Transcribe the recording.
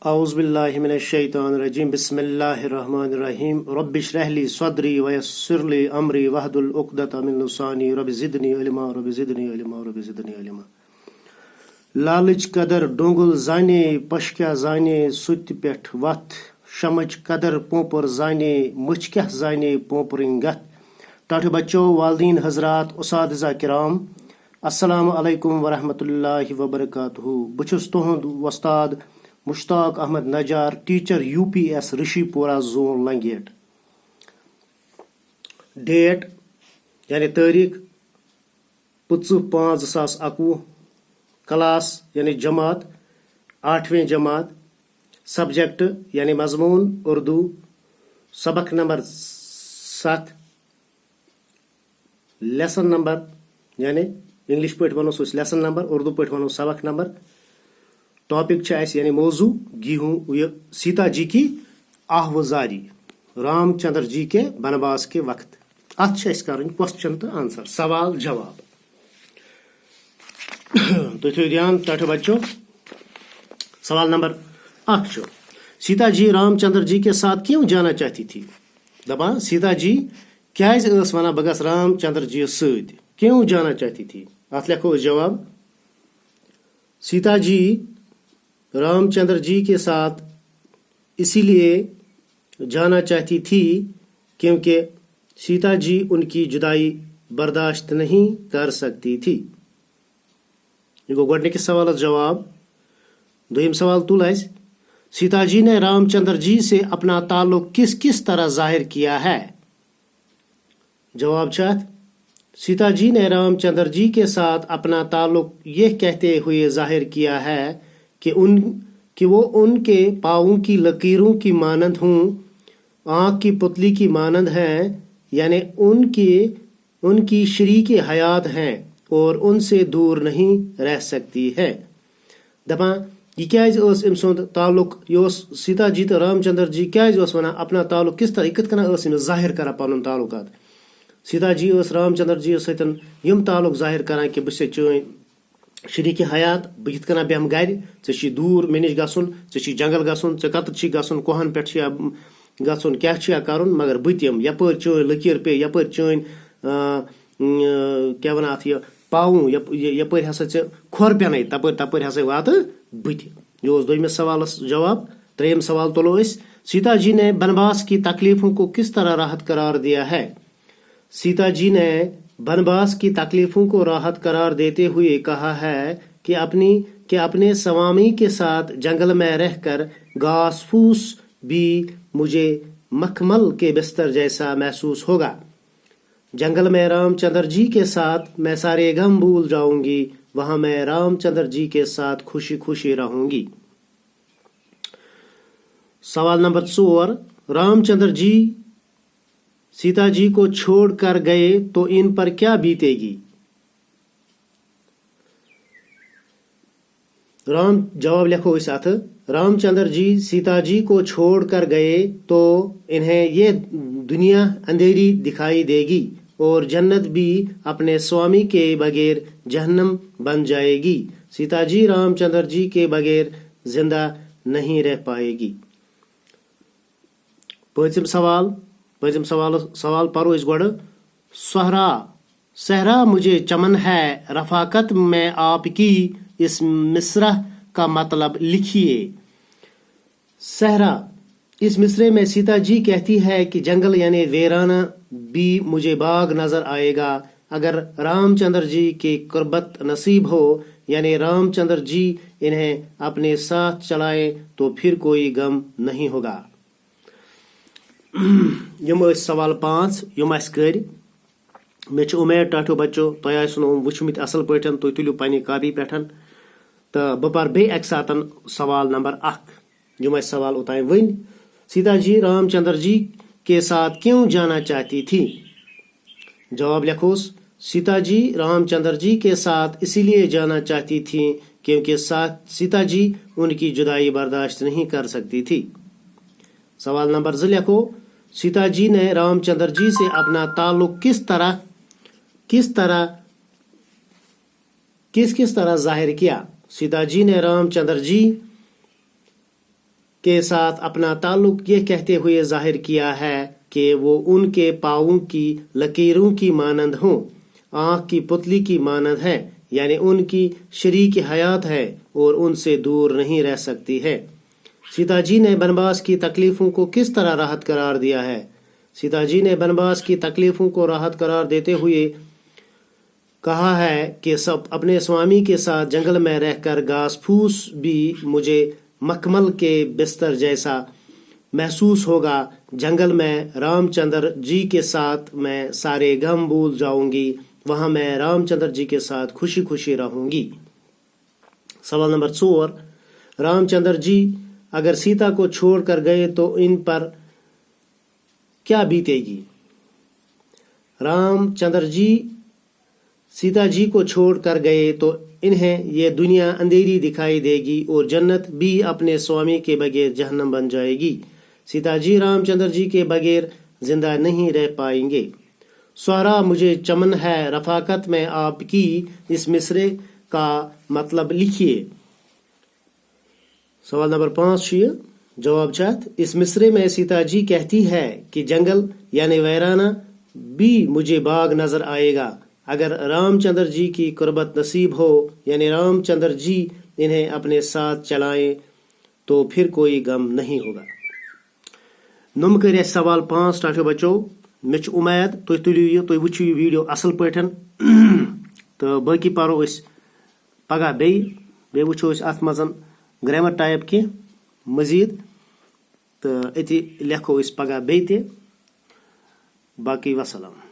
اعوذ باللہ من الشیطان الرجیم بسم اللہ الرحمن الرحیم رب اشرح لی صدری ویسر لی امری واحلل عقدۃ من لسانی رب زدنی علما رب زدنی علما رب زدنی علما. لالچ قدر ڈونگل زانے پشکیا زانے سُتہِ پٮ۪ٹھ وتھ شمچ قدر پوپر زانے مچھ کیا زانے پوپرٕنۍ گتھ. ٹاٹھٕ بچو، والدین حضرات، اساتذہ کرام، السلام علیکم ورحمۃ اللہ وبرکاتہ. بہٕ چھُس تُہُنٛد وۄستاد مشتاق Ahmad Najar, teacher U P S Rishi پورہ زون لنگیٹ. ڈیٹ یعنی تاریخ 25/5/2021، کلاس یعنی جماعت 8ویں جماعت، سبجیکٹ یعنی مضمون اردو، سبق نمبر 7، لیسن نمبر یعنی انگلش پٲٹھۍ ونو سُہ لیسن نمبر، اردو پٲٹھۍ ونو سبق نمبر. ٹاپک یعنی موضوع گیہوں یہ سیتا جی کی آہوزاری، رام چندر جی کے بنواس کے وقت. ات کریں کوسچن تو آنسر، سوال جواب. تو تھو دھیان ٹاٹھٕ بچو. سوال نمبر 1، سیتا جی رام چندر جی کے ساتھ کیوں جانا چاہتی تھی؟ دپان سیتا جی کیازِ ٲس ونان بہٕ گژھٕ رام چندر جی سۭتۍ، کیوں جانا چاہتی تھی؟ ات لکھو جواب. سیتا جی رام چندر جی کے ساتھ اسی لیے جانا چاہتی تھی کیونکہ سیتا جی ان کی جدائی برداشت نہیں کر سکتی تھی. یہ گو گۄڈنِکِس سوالس جواب. دوٚیِم سوال تُل اَسہِ. سیتا جی نے رام چندر جی سے اپنا تعلق کس کس طرح ظاہر کیا ہے؟ جواب چھُ اتھ. سیتا جی نے رام چندر جی کے ساتھ اپنا تعلق یہ کہتے ہوئے ظاہر کیا ہے کہ وہ ان کے پاؤں کی لکیروں کی مانند ہوں، آنکھ کی پتلی کی مانند ہیں، یعنی ان کی شریک حیات ہیں اور ان سے دور نہیں رہ سکتی ہے. دپان یہ کیازِ ٲس أمۍ سُنٛد تعلق، یہ اوس سیتا جی تو رام چندر جی کیازِ اوس ونان اپنا تعلق کس طرح، یہ کِتھ کٔنۍ ٲس أمِس ظٲہر کران پنُن تعلقات. سیتا جی ٲس رام چندر جی سۭتۍ یِم تعلق ظٲہر کران کہ بہٕ چھسے چٲنۍ شریٖکہِ حیات، بہٕ یِتھ کٔنۍ بیٚہمہٕ گرِ، ژےٚ چھی دوٗر مےٚ نِش گژھُن، ژےٚ چھی جنگل گژھُن، ژےٚ کتَتھ چھی گژھُن، کوہن پٮ۪ٹھ چھُیا گژھُن، کیاہ چھُیا کرُن، مگر بہٕ تہِ یِمہٕ یپٲرۍ چٲنۍ لکیٖر پیٚیہِ، یپٲرۍ چٲنۍ کیاہ ونان اتھ، یہِ پاوُں یپٲرۍ ہسا ژےٚ کھۄر پیٚنے تپٲرۍ ہسا واتہٕ بہٕ تہِ. یہ اوس دوٚیمِس سوالس جواب. ترٛیٚیِم سوال تُلو أسۍ. سیتا جی نے بنواس کی تکلیفوں کو کس طرح راحت قرار دیا ہے؟ سیتا جی نے بنواس کی تکلیفوں کو راحت قرار دیتے ہوئے کہا ہے کہ اپنے سوامی کے ساتھ جنگل میں رہ کر گھاس پھوس بھی مجھے مخمل کے بستر جیسا محسوس ہوگا. جنگل میں رام چندر جی کے ساتھ میں سارے غم بھول جاؤں گی، وہاں میں رام چندر جی کے ساتھ خوشی خوشی رہوں گی. سوال نمبر 4، رام چندر جی سیتا جی کو چھوڑ کر گئے تو ان پر کیا بیتے گی؟ جواب لکھو اس اتھ. رام چندر جی سیتا جی کو چھوڑ کر گئے تو انہیں یہ دنیا اندھیری دکھائی دے گی اور جنت بھی اپنے سوامی کے بغیر جہنم بن جائے گی. سیتا جی رام چندر جی کے بغیر زندہ نہیں رہ پائے گی. پٲنٛژِم سوال پرو اس گۄڈٕ. صحرا مجھے چمن ہے، رفاقت میں آپ کی، اس مصرع کا مطلب لکھیے. صحرا، اس مصرے میں سیتا جی کہتی ہے کہ جنگل یعنی ویرانہ بھی مجھے باغ نظر آئے گا اگر رام چندر جی کی قربت نصیب ہو، یعنی رام چندر جی انہیں اپنے ساتھ چلائیں تو پھر کوئی غم نہیں ہوگا. یم سوال 5 یم اس کر. مے امید ٹاٹھو بچو تۄہہِ آسن وٕچھمٕتۍ اصل پٲٹھۍ، تُہۍ تُلِو پننہِ کاپی پٮ۪ٹھ تہٕ بہٕ پرٕ بیٚیہِ اکہِ ساتہٕ سوال نمبر 1. یم اس سوال اوتانۍ ؤنۍ. سیتا جی رام چندر جی کے ساتھ کیوں جانا چاہتی تھی؟ جواب لکھوس. سیتا جی رام چندر جی کے ساتھ اسی لیے جانا چاہتی تھی کیونکہ سیتا جی ان کی جدائی برداشت نہیں کر سکتی تھی. سوال نمبر 2 لکھو. سیتا جی نے رام چندر جی سے اپنا تعلق کس طرح ظاہر کیا؟ سیتا جی نے رام چندر جی کے ساتھ اپنا تعلق یہ کہتے ہوئے ظاہر کیا ہے کہ وہ ان کے پاؤں کی لکیروں کی مانند ہوں، آنکھ کی پتلی کی مانند ہے، یعنی ان کی شریک حیات ہے اور ان سے دور نہیں رہ سکتی ہے۔ سیتا جی نے بنواس کی تکلیفوں کو کس طرح راحت قرار دیا ہے؟ سیتا جی نے بنواس کی تکلیفوں کو راحت قرار دیتے ہوئے کہا ہے کہ سب اپنے سوامی کے ساتھ جنگل میں رہ کر گھاس پھوس بھی مجھے مکمل کے بستر جیسا محسوس ہوگا۔ جنگل میں رام چندر جی کے ساتھ میں سارے غم بھول جاؤں گی، وہاں میں رام چندر جی کے ساتھ خوشی خوشی رہوں گی۔ سوال نمبر 4، رام چندر جی اگر سیتا کو چھوڑ کر گئے تو ان پر کیا بیتے گی؟ رام چندر جی سیتا جی کو چھوڑ کر گئے تو انہیں یہ دنیا اندھیری دکھائی دے گی اور جنت بھی اپنے سوامی کے بغیر جہنم بن جائے گی۔ سیتا جی رام چندر جی کے بغیر زندہ نہیں رہ پائیں گے۔ سہرا مجھے چمن ہے رفاقت میں آپ کی، اس مصرے کا مطلب لکھیے۔ سوال نمبر 5 جواب چاہت اس مصرے میں سیتا جی کہتی ہے کہ جنگل یعنی ویرانہ بھی مجھے باغ نظر آئے گا اگر رام چندر جی کی قربت نصیب ہو، یعنی رام چندر جی انہیں اپنے ساتھ چلائیں تو پھر کوئی غم نہیں ہوگا۔ نم کر سوال 5 سٹارٹو بچو، مے چھ امید تھی تلیو یہ تھی وچھو یہ ویڈیو اصل پاٹھن تو باقی پرو اس پگہ بی وچھو اس ات مزن گرامر ٹائپ کی مزید تو اتی لکھو اس پگہ بی تہ باقی وسلام۔